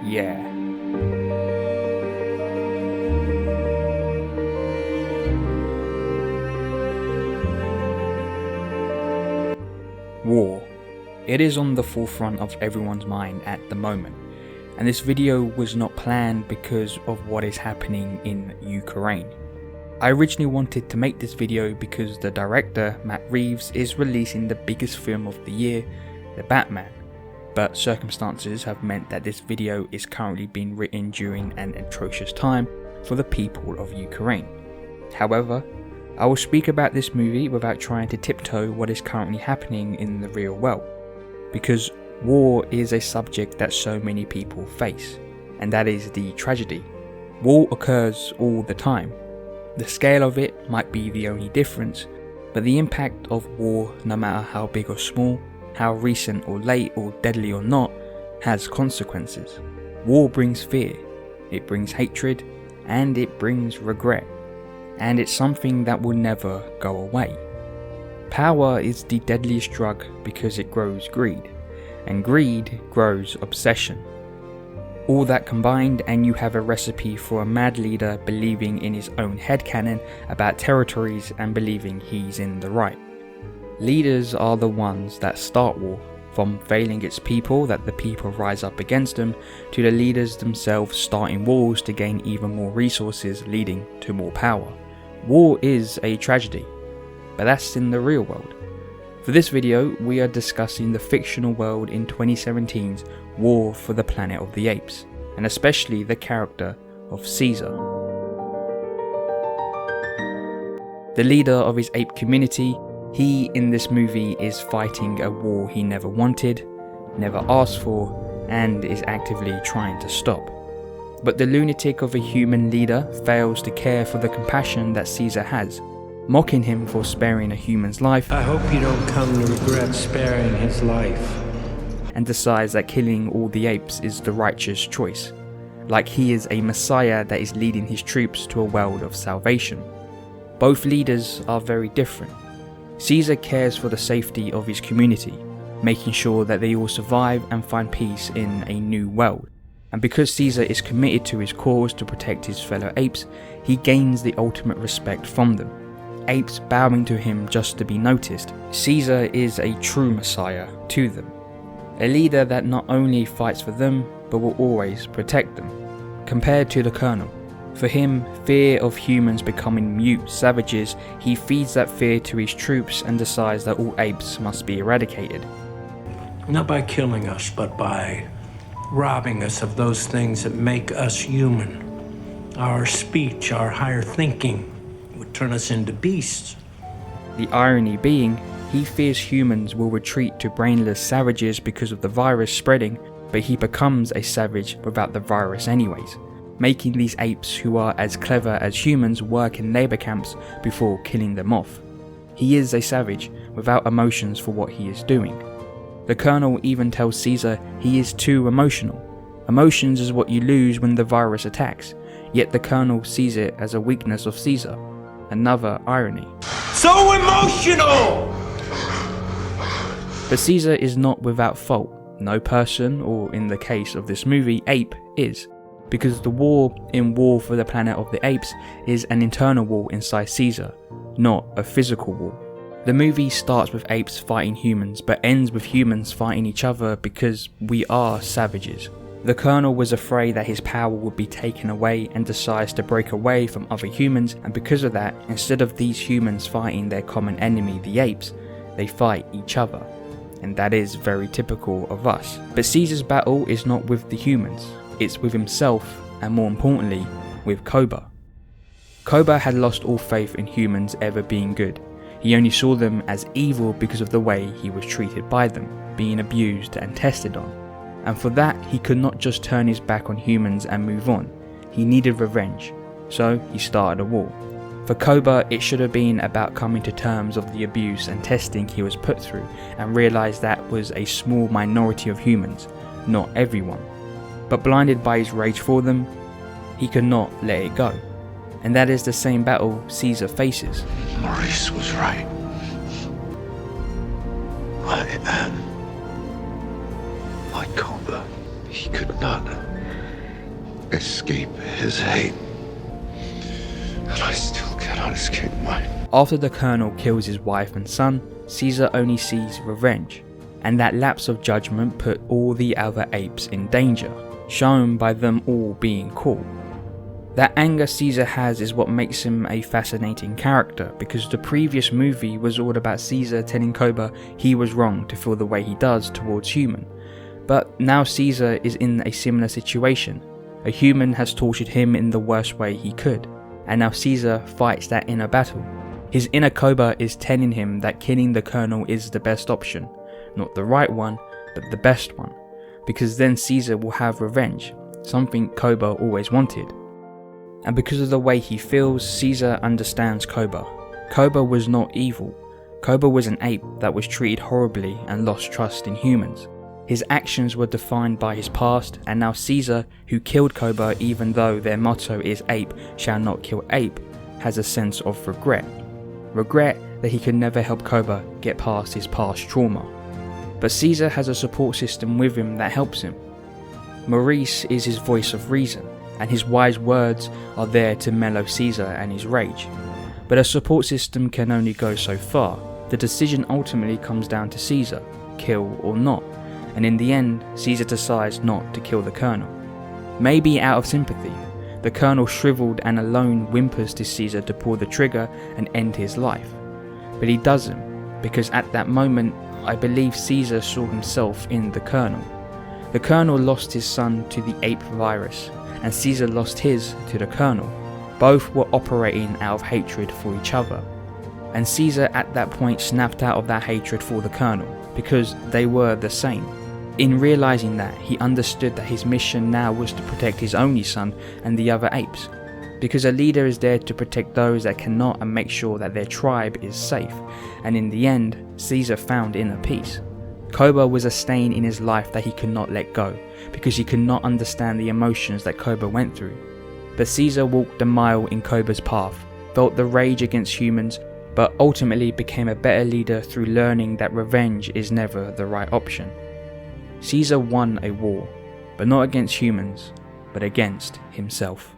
Yeah. War. It is on the forefront of everyone's mind at the moment, and this video was not planned because of what is happening in Ukraine. I originally wanted to make this video because the director, Matt Reeves, is releasing the biggest film of the year, The Batman, but circumstances have meant that this video is currently being written during an atrocious time for the people of Ukraine. However, I will speak about this movie without trying to tiptoe what is currently happening in the real world, because war is a subject that so many people face, and that is the tragedy. War occurs all the time. The scale of it might be the only difference, but the impact of war, no matter how big or small, how recent or late or deadly or not, has consequences. War brings fear, it brings hatred, and it brings regret, and it's something that will never go away. Power is the deadliest drug because it grows greed, and greed grows obsession. All that combined, and you have a recipe for a mad leader believing in his own headcanon about territories and believing he's in the right. Leaders are the ones that start war, from failing its people that the people rise up against them, to the leaders themselves starting wars to gain even more resources, leading to more power. War is a tragedy, but that's in the real world. For this video, we are discussing the fictional world in 2017's War for the Planet of the Apes, and especially the character of Caesar. The leader of his ape community, he in this movie is fighting a war he never wanted, never asked for, and is actively trying to stop. But the lunatic of a human leader fails to care for the compassion that Caesar has, mocking him for sparing a human's life. I hope you don't come to regret sparing his life. And decides that killing all the apes is the righteous choice, like he is a messiah that is leading his troops to a world of salvation. Both leaders are very different. Caesar cares for the safety of his community, making sure that they all survive and find peace in a new world. And because Caesar is committed to his cause to protect his fellow apes, he gains the ultimate respect from them. Apes bowing to him just to be noticed. Caesar is a true messiah to them. A leader that not only fights for them, but will always protect them. Compared to the Colonel, for him, fear of humans becoming mute savages, he feeds that fear to his troops and decides that all apes must be eradicated. Not by killing us, but by robbing us of those things that make us human. Our speech, our higher thinking would turn us into beasts. The irony being, he fears humans will retreat to brainless savages because of the virus spreading, but he becomes a savage without the virus anyways, making these apes who are as clever as humans work in labour camps before killing them off. He is a savage without emotions for what he is doing. The Colonel even tells Caesar he is too emotional. Emotions is what you lose when the virus attacks, yet the Colonel sees it as a weakness of Caesar. Another irony. So emotional! But Caesar is not without fault. No person, or in the case of this movie, ape, is. Because the war in War for the Planet of the Apes is an internal war inside Caesar, not a physical war. The movie starts with apes fighting humans, but ends with humans fighting each other because we are savages. The Colonel was afraid that his power would be taken away and decides to break away from other humans, and because of that, instead of these humans fighting their common enemy, the apes, they fight each other. And that is very typical of us. But Caesar's battle is not with the humans, it's with himself, and more importantly, with Koba. Koba had lost all faith in humans ever being good. He only saw them as evil because of the way he was treated by them, being abused and tested on. And for that, he could not just turn his back on humans and move on. He needed revenge, so he started a war. For Koba, it should have been about coming to terms of the abuse and testing he was put through, and realised that was a small minority of humans, not everyone. But blinded by his rage for them, he could not let it go. And that is the same battle Caesar faces. Maurice was right. He could not escape his hate. And I still cannot escape mine. After the Colonel kills his wife and son, Caesar only sees revenge, and that lapse of judgment put all the other apes in danger, shown by them all being caught. That anger Caesar has is what makes him a fascinating character, because the previous movie was all about Caesar telling Koba he was wrong to feel the way he does towards human. But now Caesar is in a similar situation. A human has tortured him in the worst way he could, and now Caesar fights that inner battle. His inner Koba is telling him that killing the Colonel is the best option, not the right one, but the best one, because then Caesar will have revenge, something Koba always wanted. And because of the way he feels, Caesar understands Koba. Koba was not evil. Koba was an ape that was treated horribly and lost trust in humans. His actions were defined by his past, and now Caesar, who killed Koba even though their motto is ape shall not kill ape, has a sense of regret. Regret that he could never help Koba get past his past trauma. But Caesar has a support system with him that helps him. Maurice is his voice of reason, and his wise words are there to mellow Caesar and his rage. But a support system can only go so far. The decision ultimately comes down to Caesar, kill or not, and in the end, Caesar decides not to kill the Colonel. Maybe out of sympathy, the Colonel shriveled and alone whimpers to Caesar to pull the trigger and end his life. But he doesn't, because at that moment, I believe Caesar saw himself in the Colonel. The Colonel lost his son to the ape virus, and Caesar lost his to the Colonel. Both were operating out of hatred for each other. And Caesar at that point snapped out of that hatred for the Colonel, because they were the same. In realizing that, he understood that his mission now was to protect his only son and the other apes. Because a leader is there to protect those that cannot and make sure that their tribe is safe. And in the end, Caesar found inner peace. Koba was a stain in his life that he could not let go, because he could not understand the emotions that Koba went through. But Caesar walked a mile in Koba's path, felt the rage against humans, but ultimately became a better leader through learning that revenge is never the right option. Caesar won a war, but not against humans, but against himself.